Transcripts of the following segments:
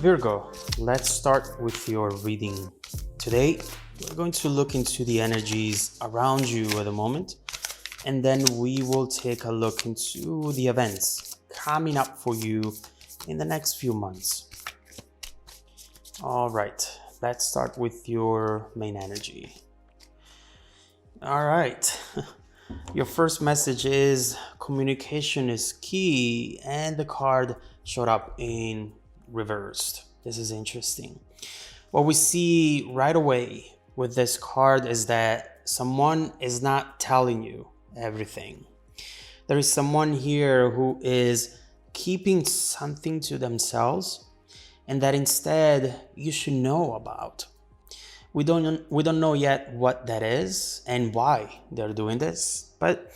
Virgo, let's start with your reading. Today, we're going to look into the energies around you at the moment, and then we will take a look into the events coming up for you in the next few months. All right, let's start with your main energy. All right, your first message is communication is key, and the card showed up in reversed. This is interesting. What we see right away with this card is that someone is not telling you everything. There is someone here who is keeping something to themselves and that instead you should know about. We don't know yet what that is and why they're doing this, but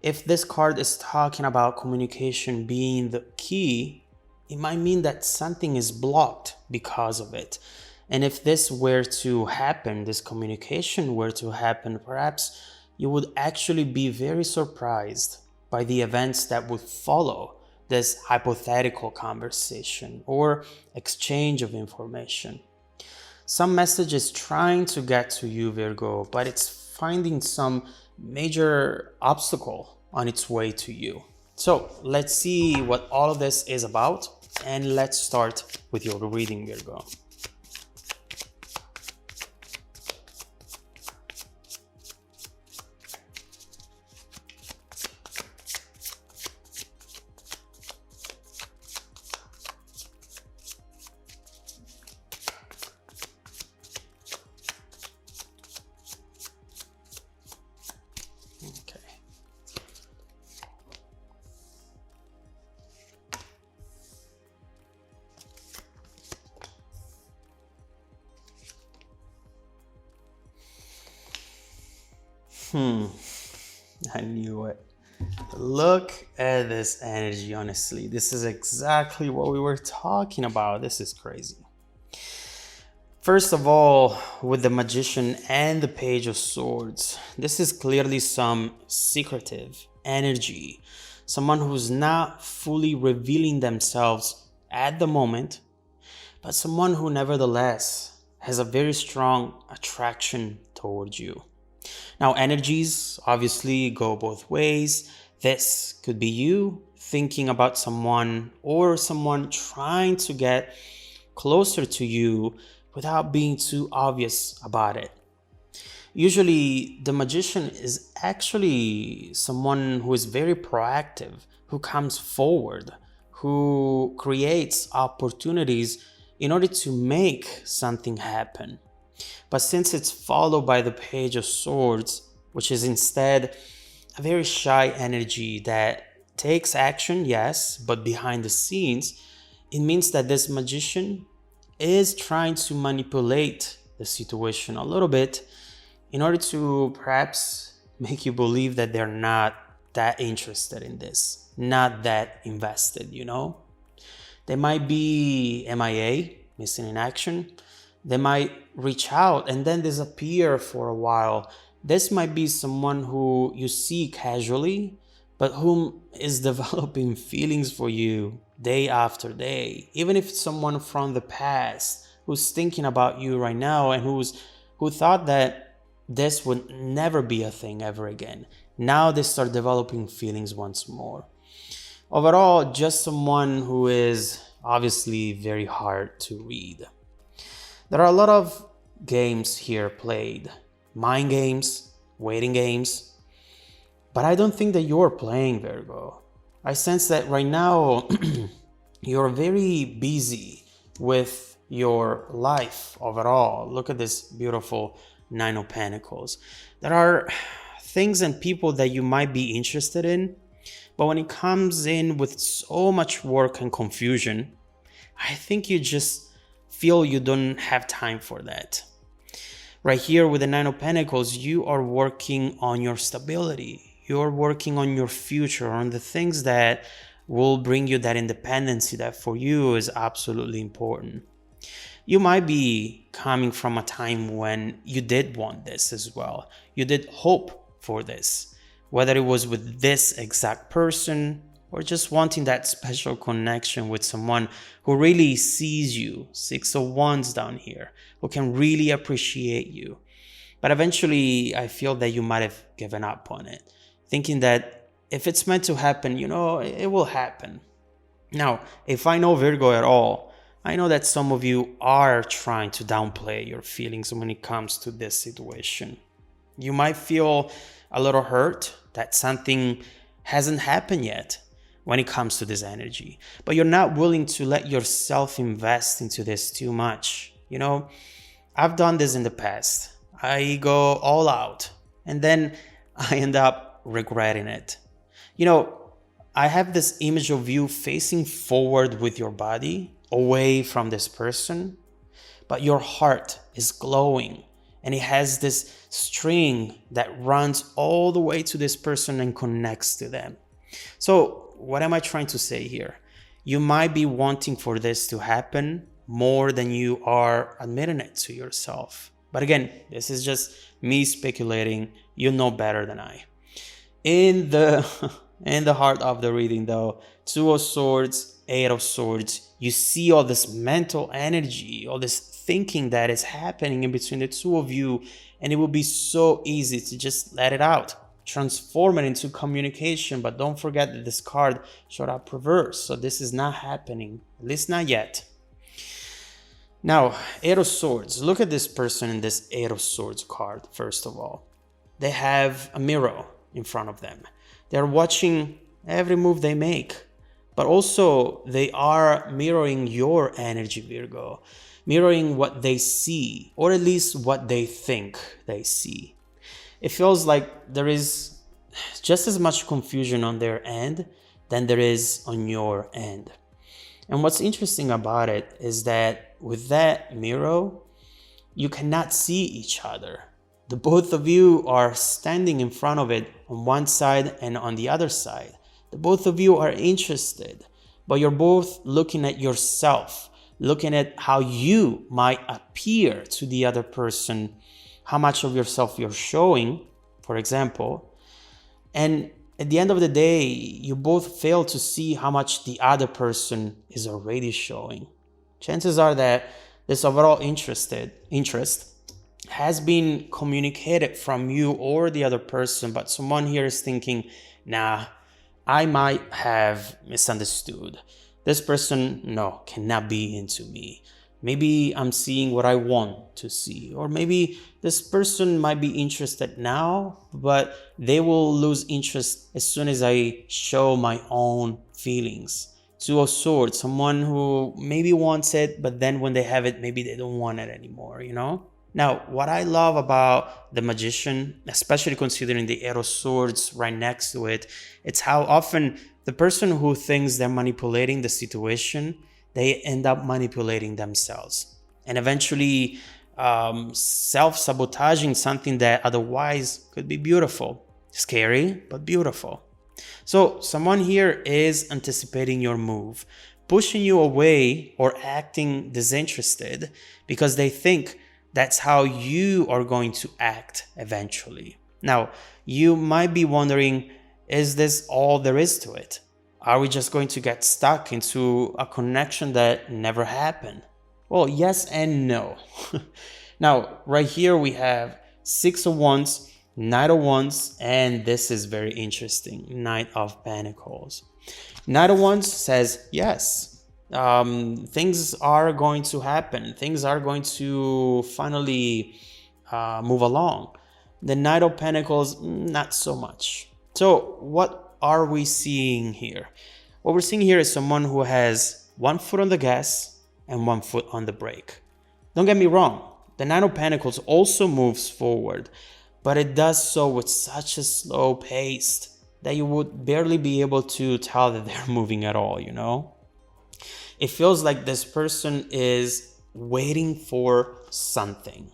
if this card is talking about communication being the key, it might mean that something is blocked because of it. And if this were to happen, this communication were to happen, perhaps you would actually be very surprised by the events that would follow this hypothetical conversation or exchange of information. Some message is trying to get to you, Virgo, but it's finding some major obstacle on its way to you. So let's see what all of this is about, and let's start with your reading, Virgo. I knew it. Look at this energy, honestly. This is exactly what we were talking about. This is crazy. First of all, with the Magician and the Page of Swords, this is clearly some secretive energy. Someone who's not fully revealing themselves at the moment, but someone who nevertheless has a very strong attraction towards you. Now, energies obviously go both ways. This could be you thinking about someone or someone trying to get closer to you without being too obvious about it. Usually, the Magician is actually someone who is very proactive, who comes forward, who creates opportunities in order to make something happen. But since it's followed by the Page of Swords, which is instead a very shy energy that takes action, yes, but behind the scenes, it means that this Magician is trying to manipulate the situation a little bit in order to perhaps make you believe that they're not that interested in this, not that invested, you know? They might be MIA, missing in action. They might reach out and then disappear for a while. This might be someone who you see casually, but whom is developing feelings for you day after day. Even if it's someone from the past who's thinking about you right now and who thought that this would never be a thing ever again. Now they start developing feelings once more. Overall, just someone who is obviously very hard to read. There are a lot of games here played, mind games, waiting games, but I don't think that you're playing, Virgo. I sense that right now you're very busy with your life overall. Look at this beautiful Nine of Pentacles. There are things and people that you might be interested in, but when it comes in with so much work and confusion, I think you just feel you don't have time for that. Right here with the Nine of Pentacles, you are working on your stability. You're working on your future, on the things that will bring you that independency that for you is absolutely important. You might be coming from a time when you did want this as well. You did hope for this, whether it was with this exact person or just wanting that special connection with someone who really sees you, 6 of Wands down here, who can really appreciate you. But eventually, I feel that you might have given up on it, thinking that if it's meant to happen, it will happen. Now, if I know Virgo at all, I know that some of you are trying to downplay your feelings when it comes to this situation. You might feel a little hurt that something hasn't happened yet when it comes to this energy, but you're not willing to let yourself invest into this too much. I've done this in the past. I go all out and then I end up regretting it. I have this image of you facing forward with your body away from this person, but your heart is glowing and it has this string that runs all the way to this person and connects to them. So what am I trying to say here? You might be wanting for this to happen more than you are admitting it to yourself. But again, this is just me speculating. You know better than I. In the heart of the reading though, 2 of Swords, 8 of Swords, you see all this mental energy, all this thinking that is happening in between the two of you, and it will be so easy to just let it out, transform it into communication. But don't forget that this card showed up reverse, so this is not happening, at least not yet. Now, 8 of Swords, look at this person in this 8 of Swords card. First of all, they have a mirror in front of them. They're watching every move they make, but also they are mirroring your energy, Virgo, mirroring what they see, or at least what they think they see. It feels like there is just as much confusion on their end than there is on your end. And what's interesting about it is that with that mirror, you cannot see each other. The both of you are standing in front of it on one side and on the other side. The both of you are interested, but you're both looking at yourself, looking at how you might appear to the other person, how much of yourself you're showing, for example. And at the end of the day, you both fail to see how much the other person is already showing. Chances are that this overall interest has been communicated from you or the other person, but someone here is thinking, nah, I might have misunderstood. This person, no, cannot be into me. Maybe I'm seeing what I want to see. Or maybe this person might be interested now, but they will lose interest as soon as I show my own feelings. 2 of Swords, someone who maybe wants it, but then when they have it, maybe they don't want it anymore, Now, what I love about the Magician, especially considering the 8 of Swords right next to it, it's how often the person who thinks they're manipulating the situation, they end up manipulating themselves and eventually self-sabotaging something that otherwise could be beautiful. Scary, but beautiful. So someone here is anticipating your move, pushing you away or acting disinterested because they think that's how you are going to act eventually. Now, you might be wondering, is this all there is to it? Are we just going to get stuck into a connection that never happened? Well, yes and no. Now, right here we have 6 of Wands, Knight of Wands, and this is very interesting, Knight of Pentacles. Knight of Wands says, yes, things are going to happen. Things are going to finally move along. The Knight of Pentacles, not so much. So what are we seeing here? What we're seeing here is someone who has one foot on the gas and one foot on the brake. Don't get me wrong. The Knight of Pentacles also moves forward, but it does so with such a slow pace that you would barely be able to tell that they're moving at all, It feels like this person is waiting for something.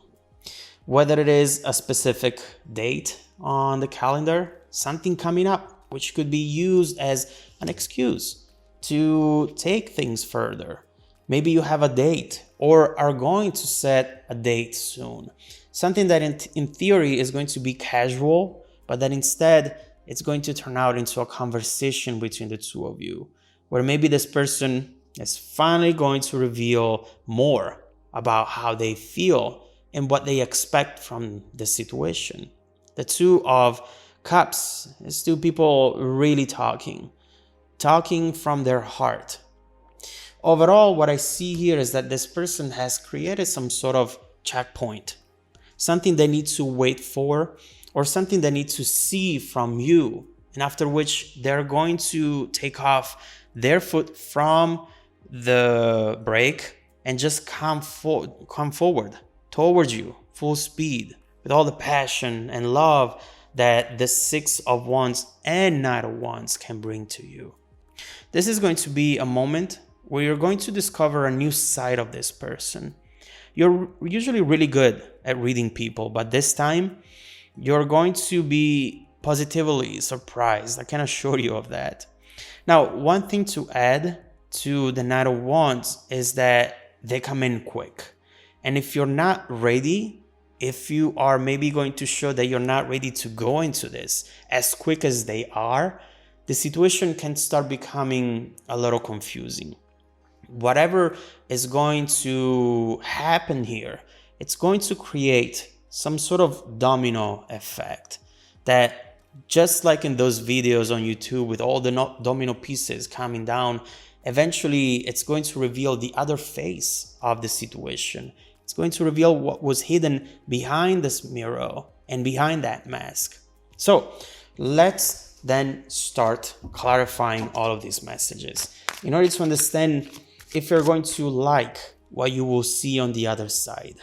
Whether it is a specific date on the calendar, something coming up, which could be used as an excuse to take things further. Maybe you have a date or are going to set a date soon. Something that in theory is going to be casual, but that instead it's going to turn out into a conversation between the two of you, where maybe this person is finally going to reveal more about how they feel and what they expect from the situation. The Two of Cups is two people really talking from their heart. Overall, what I see here is that this person has created some sort of checkpoint, something they need to wait for, or something they need to see from you, and after which they're going to take off their foot from the brake and just come forward towards you, full speed, with all the passion and love that the Six of Wands and Knight of Wands can bring to you. This is going to be a moment where you're going to discover a new side of this person. You're usually really good at reading people, but this time you're going to be positively surprised. I can assure you of that. Now, one thing to add to the Knight of Wands is that they come in quick. And if you're not ready, if you are maybe going to show that you're not ready to go into this as quick as they are, the situation can start becoming a little confusing. Whatever is going to happen here, it's going to create some sort of domino effect that, just like in those videos on YouTube with all the domino pieces coming down, eventually it's going to reveal the other face of the situation. It's going to reveal what was hidden behind this mirror and behind that mask. So let's then start clarifying all of these messages in order to understand if you're going to like what you will see on the other side.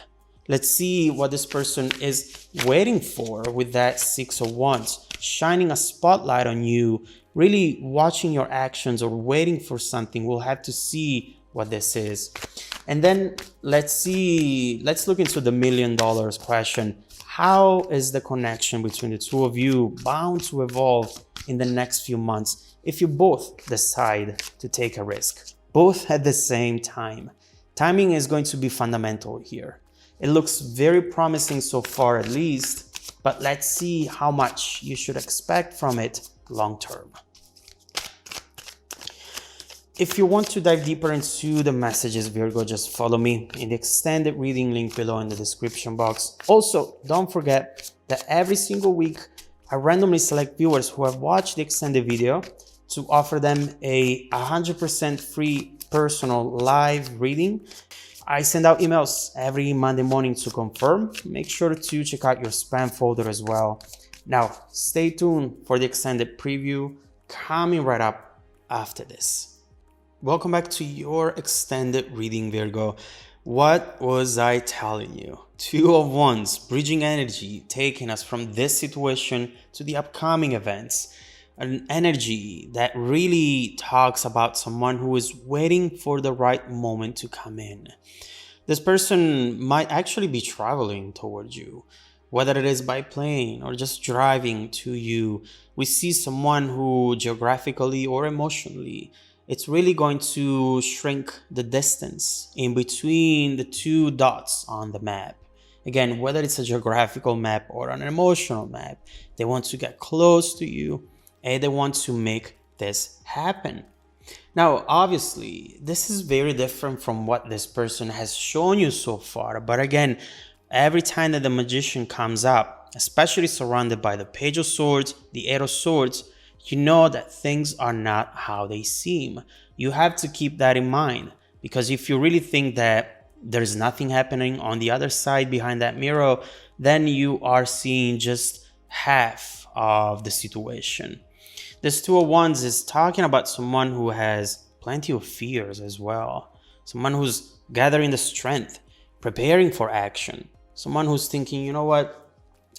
Let's see what this person is waiting for with that Six of Wands, shining a spotlight on you, really watching your actions or waiting for something. We'll have to see what this is. And then let's look into the $1 million question. How is the connection between the two of you bound to evolve in the next few months if you both decide to take a risk, both at the same time? Timing is going to be fundamental here. It looks very promising so far, at least, but let's see how much you should expect from it long term. If you want to dive deeper into the messages, Virgo, just follow me in the extended reading link below in the description box. Also, don't forget that every single week, I randomly select viewers who have watched the extended video to offer them a 100% free personal live reading. I send out emails every Monday morning to confirm. Make sure to check out your spam folder as well. Now, stay tuned for the extended preview coming right up after this. Welcome back to your extended reading, Virgo. What was I telling you? Two of Wands, bridging energy, taking us from this situation to the upcoming events. An energy that really talks about someone who is waiting for the right moment to come in. This person might actually be traveling towards you, whether it is by plane or just driving to you. We see someone who geographically or emotionally, it's really going to shrink the distance in between the two dots on the map. Again, whether it's a geographical map or an emotional map, they want to get close to you and they want to make this happen. Now, obviously, this is very different from what this person has shown you so far. But again, every time that the Magician comes up, especially surrounded by the Page of Swords, the Eight of Swords, you know that things are not how they seem. You have to keep that in mind, because if you really think that there's nothing happening on the other side behind that mirror, then you are seeing just half of the situation. This Two of Wands is talking about someone who has plenty of fears as well. Someone who's gathering the strength, preparing for action. Someone who's thinking, you know what,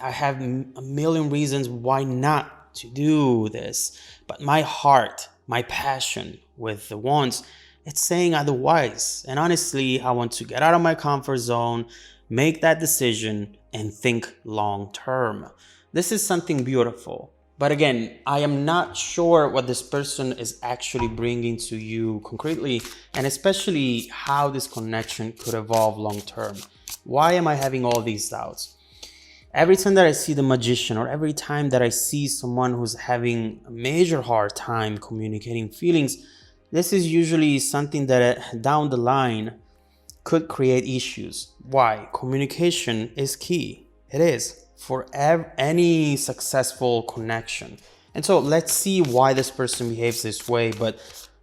I have a million reasons why not to do this, but my heart, my passion with the Wands, it's saying otherwise. And honestly, I want to get out of my comfort zone, make that decision, and think long term. This is something beautiful. But again, I am not sure what this person is actually bringing to you concretely, and especially how this connection could evolve long term. Why am I having all these doubts? Every time that I see the magician, or every time that I see someone who's having a major hard time communicating feelings, this is usually something that down the line could create issues. Why? Communication is key. It is for any successful connection. And so let's see why this person behaves this way, but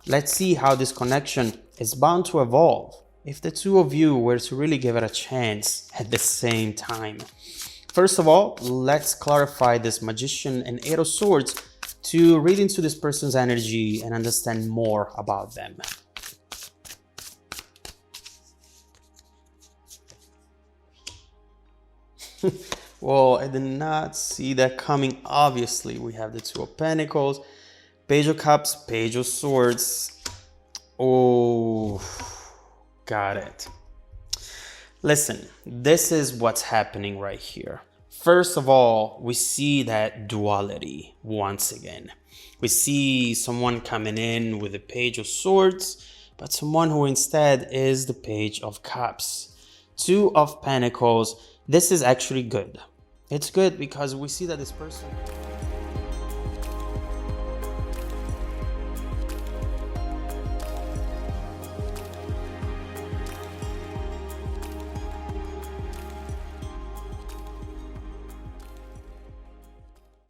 let's see how this connection is bound to evolve if the two of you were to really give it a chance at the same time. First of all, let's clarify this Magician and Eight of Swords to read into this person's energy and understand more about them. Well, I did not see that coming. Obviously, we have the Two of Pentacles, Page of Cups, Page of Swords. Oh, got it. Listen, this is what's happening right here. First of all, we see that duality once again. We see someone coming in with the Page of Swords, but someone who instead is the Page of Cups. Two of Pentacles. This is actually good. It's good because we see that this person